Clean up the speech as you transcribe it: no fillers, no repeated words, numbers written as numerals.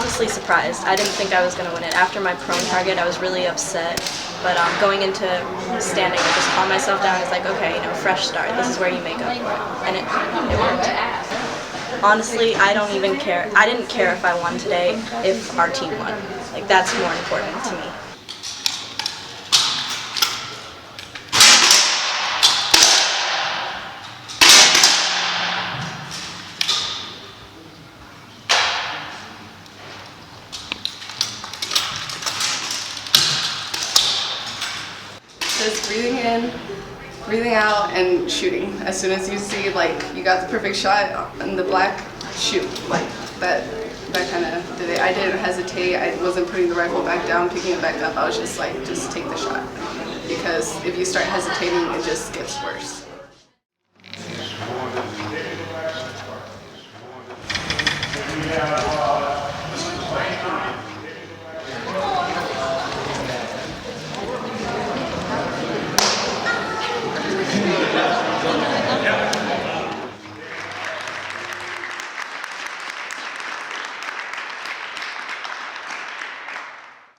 honestly surprised. I didn't think I was going to win it. After my prone target, I was really upset. But going into standing, I just calmed myself down. It's like, okay, fresh start. This is where you make up for it. And it worked. Honestly, I don't even care. I didn't care if I won today if our team won. Like, that's more important to me. Just breathing in, breathing out, and shooting. As soon as you see, like, you got the perfect shot in the black, shoot. Like, that kind of did it. I didn't hesitate. I wasn't putting the rifle back down, picking it back up. I was just like, just take the shot. Because if you start hesitating, it just gets worse.